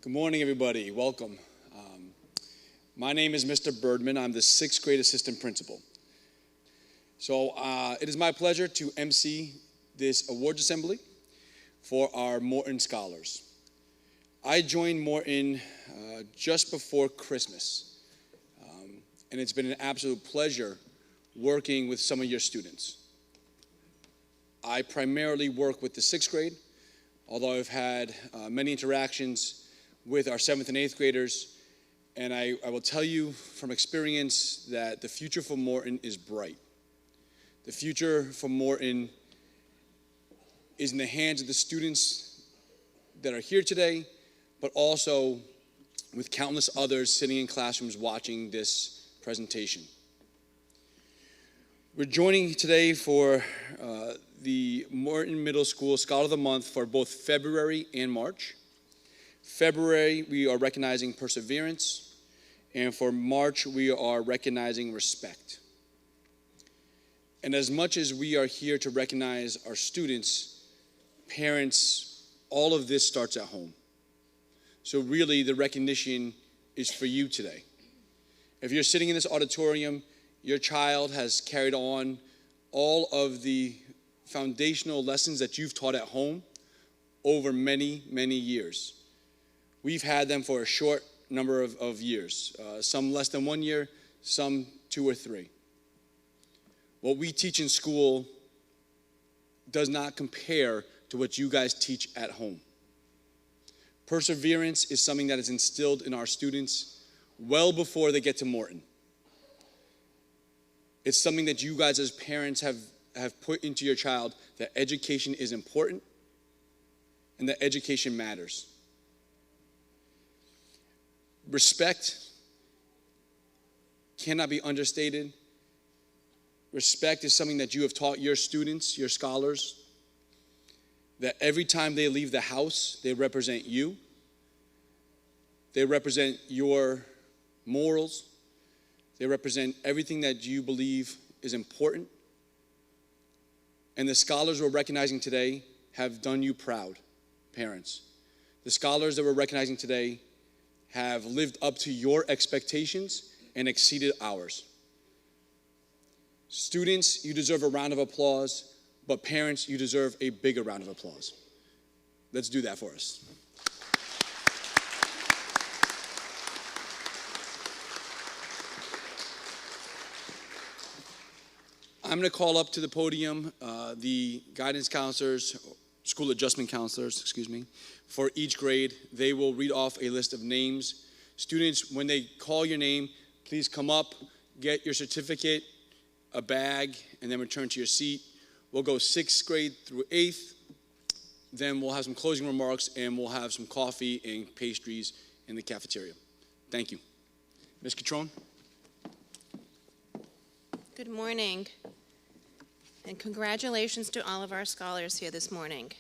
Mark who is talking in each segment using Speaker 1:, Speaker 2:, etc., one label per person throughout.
Speaker 1: Good morning, everybody. Welcome. My name is Mr. Birdman. I'm the 6th grade assistant principal. So it is my pleasure to MC this awards assembly for our Morton Scholars. I joined Morton just before Christmas, and it's been an absolute pleasure working with some of your students. I primarily work with the 6th grade, although I've had many interactions with our 7th and 8th graders, and I will tell you from experience that the future for Morton is bright. The future for Morton is in the hands of the students that are here today, but also with countless others sitting in classrooms watching this presentation. We're joining today for the Morton Middle School Scholar of the Month for both February and March. February, we are recognizing perseverance, and for March, we are recognizing respect. And as much as we are here to recognize our students, parents, all of this starts at home. So really, the recognition is for you today. If you're sitting in this auditorium, your child has carried on all of the foundational lessons that you've taught at home over many, many years. We've had them for a short number of years, some less than 1 year, some 2 or 3. What we teach in school does not compare to what you guys teach at home. Perseverance is something that is instilled in our students well before they get to Morton. It's something that you guys as parents have put into your child, that education is important and that education matters. Respect cannot be understated. Respect is something that you have taught your students, your scholars, that every time they leave the house, they represent you. They represent your morals. They represent everything that you believe is important. And the scholars we're recognizing today have done you proud, parents. The scholars that we're recognizing today have lived up to your expectations and exceeded ours. Students, you deserve a round of applause, but parents, you deserve a bigger round of applause. Let's do that for us. I'm going to call up to the podium the guidance counselors, school adjustment counselors, for each grade. They will read off a list of names. Students, when they call your name, please come up, get your certificate, a bag, and then return to your seat. We'll go 6th grade through 8th. Then we'll have some closing remarks, and we'll have some coffee and pastries in the cafeteria. Thank you. Ms. Catrone.
Speaker 2: Good morning, and congratulations to all of our scholars here this morning.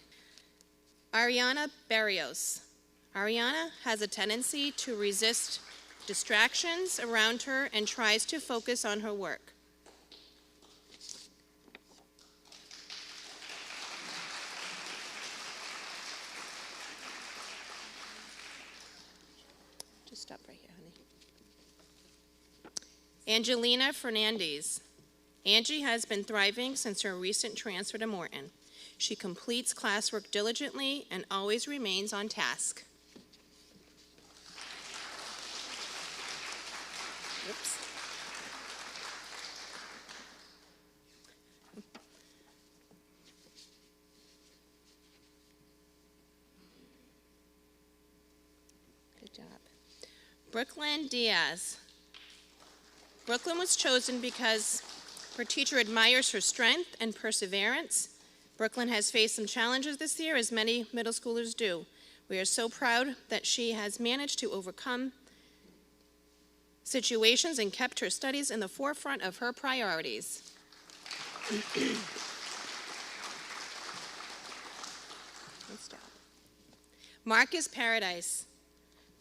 Speaker 2: Ariana Barrios. Ariana has a tendency to resist distractions around her and tries to focus on her work. Just stop right here, honey. Angelina Fernandez. Angie has been thriving since her recent transfer to Morton. She completes classwork diligently and always remains on task. Oops. Good job. Brooklyn Diaz. Brooklyn was chosen because her teacher admires her strength and perseverance. Brooklyn has faced some challenges this year, as many middle schoolers do. We are so proud that she has managed to overcome situations and kept her studies in the forefront of her priorities. Marcus Paradise.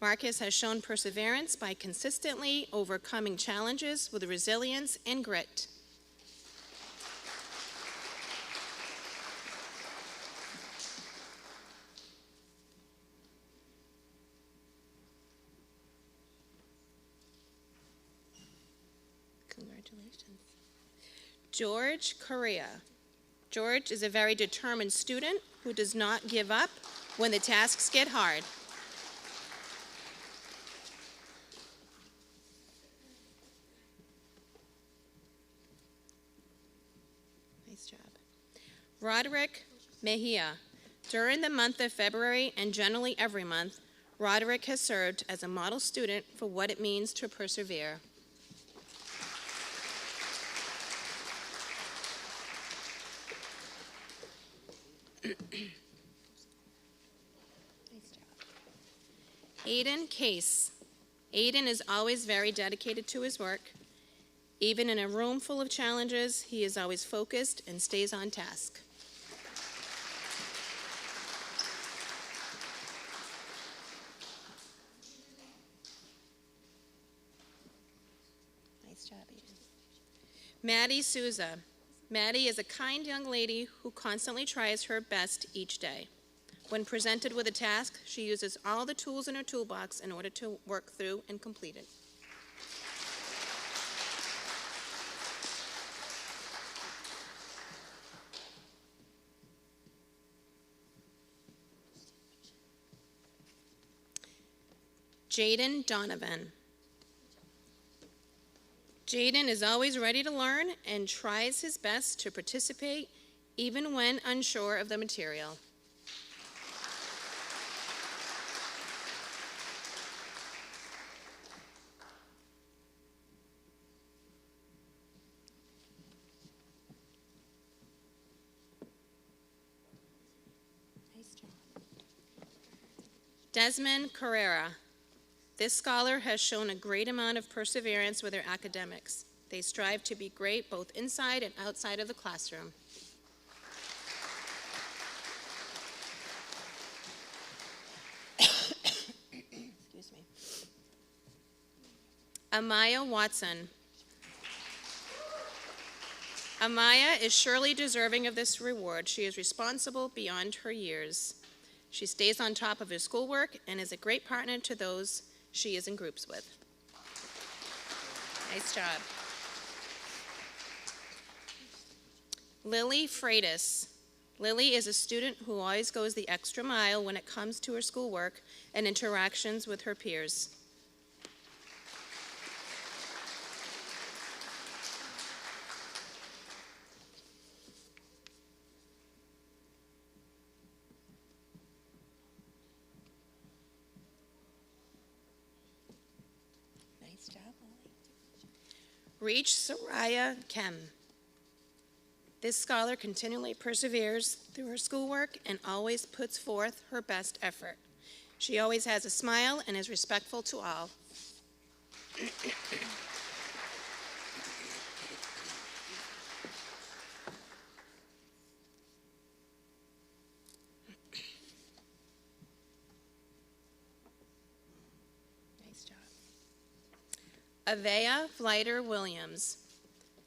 Speaker 2: Marcus has shown perseverance by consistently overcoming challenges with resilience and grit. Congratulations. George Correa. George is a very determined student who does not give up when the tasks get hard. Nice job. Roderick Mejia. During the month of February and generally every month, Roderick has served as a model student for what it means to persevere. Nice job. Aiden Case. Aiden is always very dedicated to his work. Even in a room full of challenges, he is always focused and stays on task. Nice job, Aiden. Maddie Souza. Maddie is a kind young lady who constantly tries her best each day. When presented with a task, she uses all the tools in her toolbox in order to work through and complete it. Jaden Donovan. Jaden is always ready to learn and tries his best to participate even when unsure of the material. Nice job. Desmond Carrera. This scholar has shown a great amount of perseverance with their academics. They strive to be great both inside and outside of the classroom. Excuse me. Amaya Watson. Amaya is surely deserving of this reward. She is responsible beyond her years. She stays on top of her schoolwork and is a great partner to those she is in groups with. Nice job. Lily Freitas. Lily is a student who always goes the extra mile when it comes to her schoolwork and interactions with her peers. Nice job, Lily. Reach Soraya Kem. This scholar continually perseveres through her schoolwork and always puts forth her best effort. She always has a smile and is respectful to all. Nice job. Avea Vlider Williams.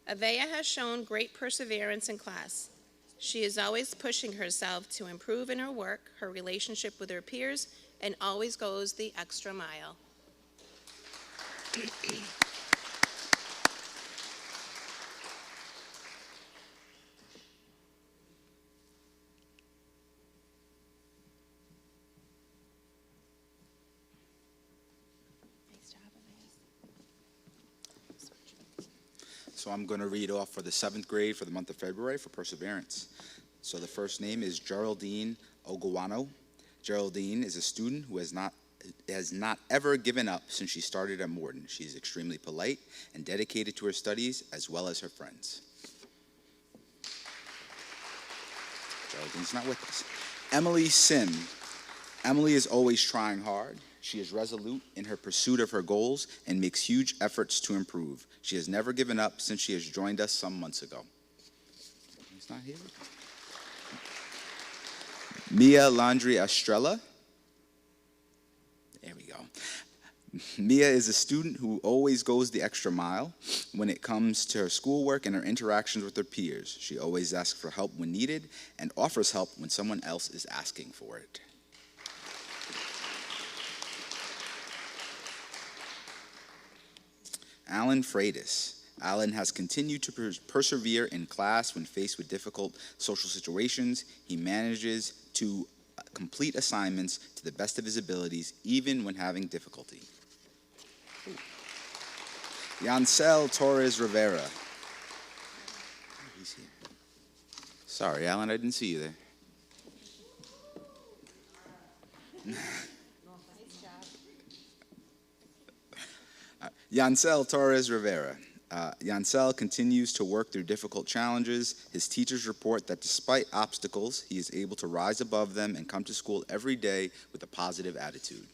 Speaker 2: Avea has shown great perseverance in class. She is always pushing herself to improve in her work, her relationship with her peers, and always goes the extra mile. Nice job, Avea.
Speaker 3: So I'm going to read off for the 7th grade for the month of February for perseverance. So the first name is Geraldine Ogawano. Geraldine is a student who has not ever given up since she started at Morton. She is extremely polite and dedicated to her studies as well as her friends. Geraldine's not with us. Emily Sim. Emily is always trying hard. She is resolute in her pursuit of her goals and makes huge efforts to improve. She has never given up since she has joined us some months ago. He's not here. Mia Landry Estrella. There we go. Mia is a student who always goes the extra mile when it comes to her schoolwork and her interactions with her peers. She always asks for help when needed and offers help when someone else is asking for it. Alan Freitas. Alan has continued to persevere in class when faced with difficult social situations. He manages to complete assignments to the best of his abilities, even when having difficulty. Yancel Torres Rivera. He's here. Sorry, Alan, I didn't see you there. Yancel Torres Rivera. Yancel continues to work through difficult challenges. His teachers report that despite obstacles, he is able to rise above them and come to school every day with a positive attitude.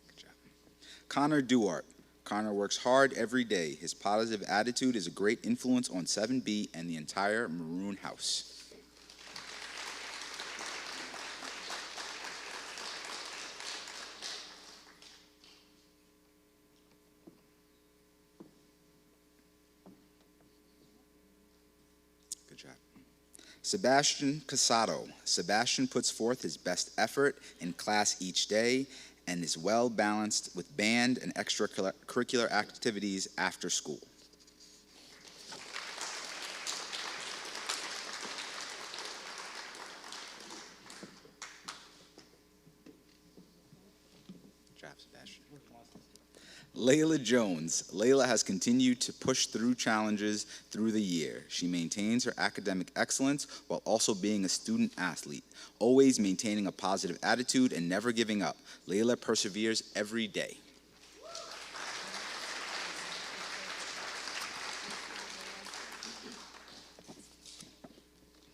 Speaker 3: Good job. Connor Duarte. Connor works hard every day. His positive attitude is a great influence on 7B and the entire Maroon House. Good job. Sebastian Casado. Sebastian puts forth his best effort in class each day and is well balanced with band and extracurricular activities after school. Good job, Sebastian. Layla Jones. Layla has continued to push through challenges through the year. She maintains her academic excellence while also being a student athlete, always maintaining a positive attitude and never giving up. Layla perseveres every day.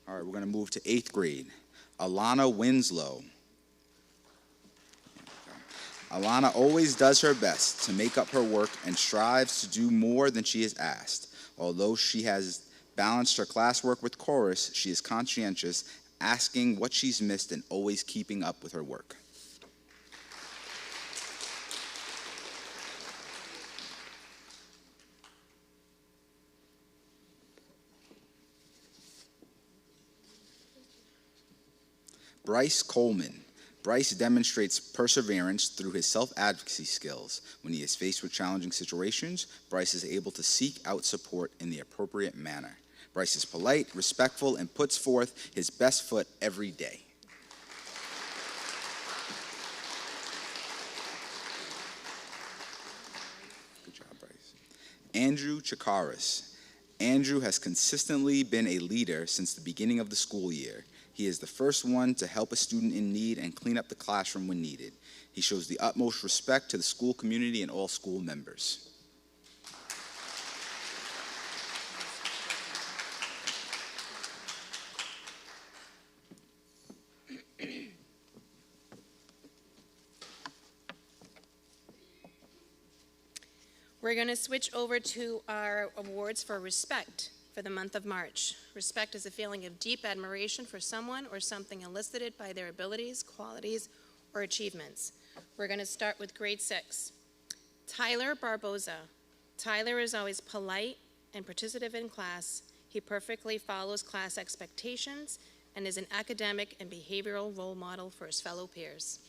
Speaker 3: All right, we're going to move to 8th grade. Alana Winslow. Alana always does her best to make up her work and strives to do more than she is asked. Although she has balanced her classwork with chorus, she is conscientious, asking what she's missed and always keeping up with her work. Bryce Coleman. Bryce demonstrates perseverance through his self-advocacy skills. When he is faced with challenging situations, Bryce is able to seek out support in the appropriate manner. Bryce is polite, respectful, and puts forth his best foot every day. Good job, Bryce. Andrew Chikaris. Andrew has consistently been a leader since the beginning of the school year. He is the first one to help a student in need and clean up the classroom when needed. He shows the utmost respect to the school community and all school members.
Speaker 2: We're going to switch over to our awards for respect for the month of March. Respect is a feeling of deep admiration for someone or something elicited by their abilities, qualities, or achievements. We're going to start with grade 6. Tyler Barboza. Tyler is always polite and participative in class. He perfectly follows class expectations and is an academic and behavioral role model for his fellow peers.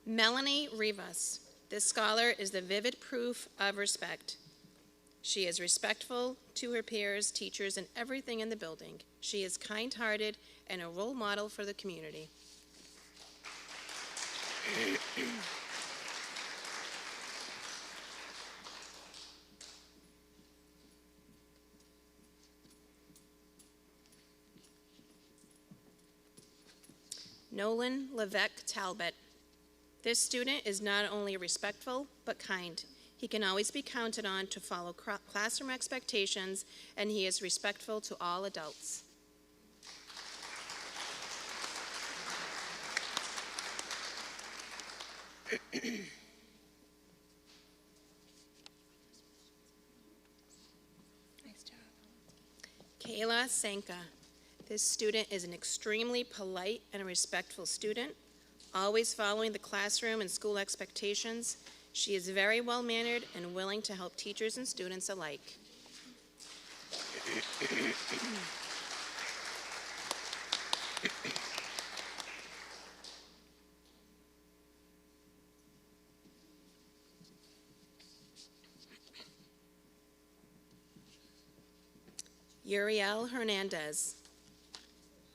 Speaker 2: Melanie Rivas. This scholar is the vivid proof of respect. She is respectful to her peers, teachers, and everything in the building. She is kind-hearted and a role model for the community. Nolan Levesque Talbot. This student is not only respectful, but kind. He can always be counted on to follow classroom expectations, and he is respectful to all adults. Nice job. Kayla Sanka. This student is an extremely polite and respectful student, always following the classroom and school expectations. She is very well-mannered and willing to help teachers and students alike. Uriel Hernandez.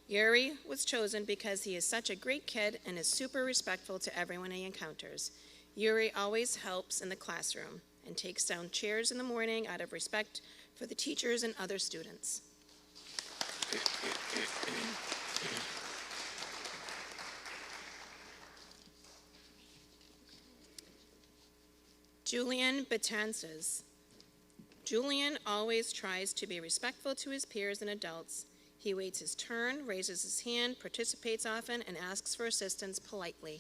Speaker 2: Yuri was chosen because he is such a great kid and is super respectful to everyone he encounters. Yuri always helps in the classroom and takes down chairs in the morning out of respect for the teachers and other students. Julian Betances. Julian always tries to be respectful to his peers and adults. He waits his turn, raises his hand, participates often, and asks for assistance politely.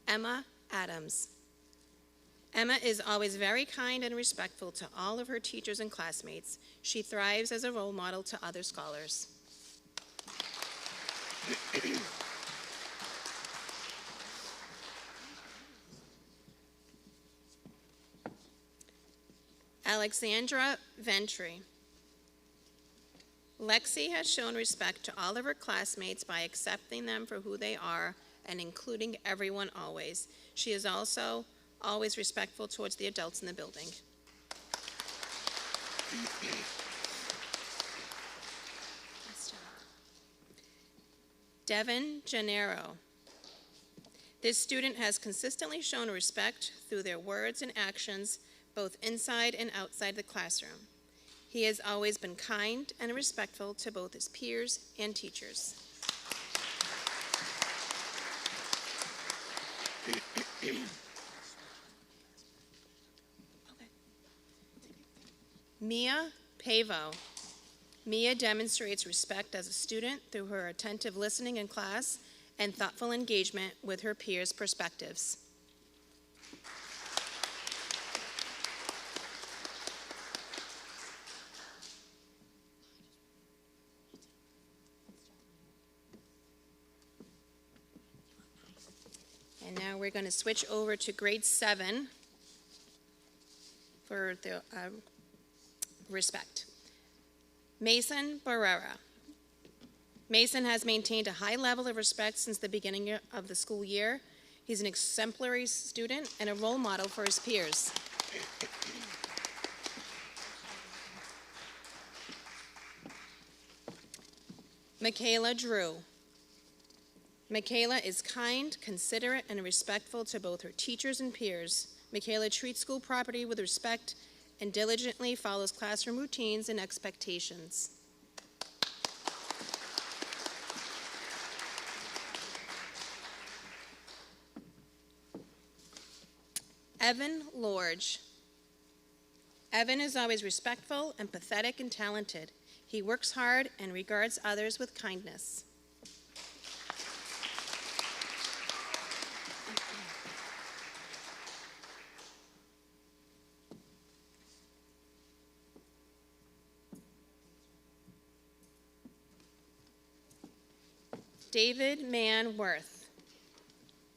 Speaker 2: Emma Adams. Emma is always very kind and respectful to all of her teachers and classmates. She thrives as a role model to other scholars. Alexandra Ventry. Lexi has shown respect to all of her classmates by accepting them for who they are and including everyone always. She is also always respectful towards the adults in the building. Devon Gennaro. This student has consistently shown respect through their words and actions, both inside and outside the classroom. He has always been kind and respectful to both his peers and teachers. Mia Pavo. Mia demonstrates respect as a student through her attentive listening in class and thoughtful engagement with her peers' perspectives. And now we're going to switch over to grade 7 for the respect. Mason Barrera. Mason has maintained a high level of respect since the beginning of the school year. He's an exemplary student and a role model for his peers. Michaela Drew. Michaela is kind, considerate, and respectful to both her teachers and peers. Michaela treats school property with respect and diligently follows classroom routines and expectations. Evan Lorge. Evan is always respectful, empathetic, and talented. He works hard and regards others with kindness. David Manworth.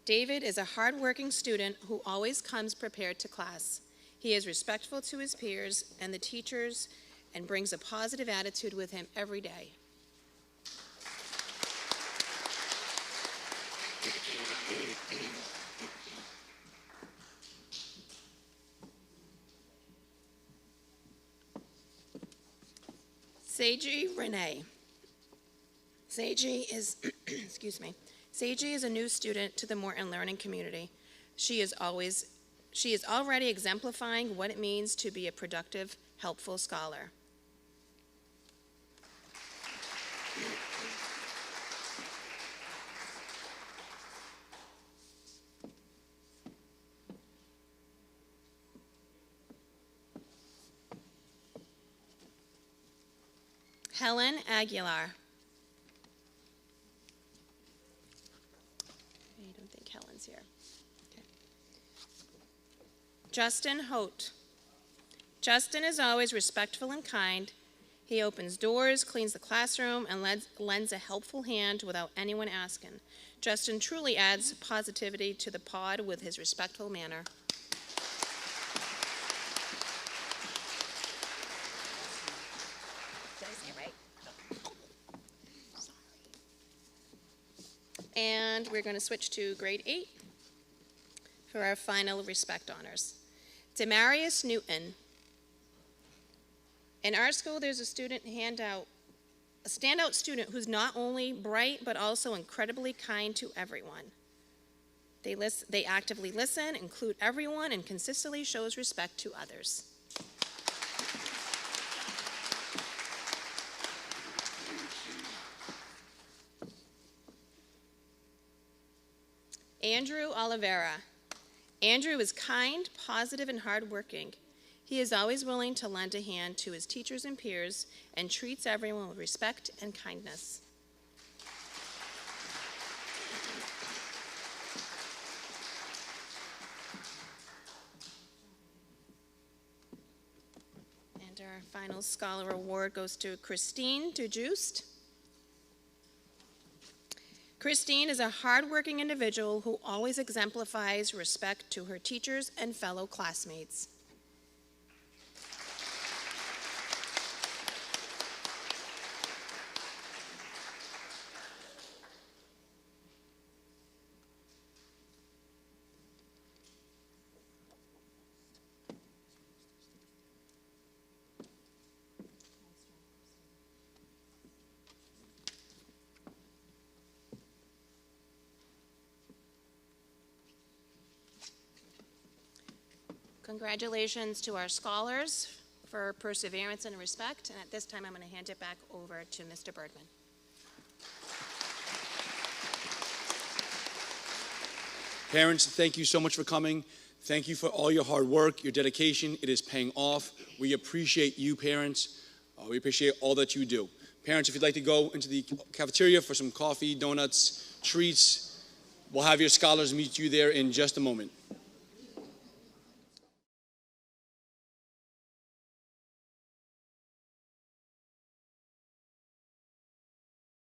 Speaker 2: David is a hardworking student who always comes prepared to class. He is respectful to his peers and the teachers and brings a positive attitude with him every day. Seiji Renee. Seiji is, Seiji is a new student to the Morton Learning community. She is already exemplifying what it means to be a productive, helpful scholar. Helen Aguilar. I don't think Helen's here. Okay. Justin Hote. Justin is always respectful and kind. He opens doors, cleans the classroom, and lends a helpful hand without anyone asking. Justin truly adds positivity to the pod with his respectful manner. Did I say it right? And we're going to switch to grade 8 for our final respect honors. Dearius Newton. In our school, there's a standout student who's not only bright, but also incredibly kind to everyone. They actively listen, include everyone, and consistently shows respect to others. Andrew Oliveira. Andrew is kind, positive, and hardworking. He is always willing to lend a hand to his teachers and peers and treats everyone with respect and kindness. And our final scholar award goes to Christine DeJuist. Christine is a hardworking individual who always exemplifies respect to her teachers and fellow classmates. Congratulations to our scholars for perseverance and respect. And at this time, I'm going to hand it back over to Mr. Birdman.
Speaker 1: Parents, thank you so much for coming. Thank you for all your hard work, your dedication. It is paying off. We appreciate you, parents. We appreciate all that you do. Parents, if you'd like to go into the cafeteria for some coffee, donuts, treats, we'll have your scholars meet you there in just a moment.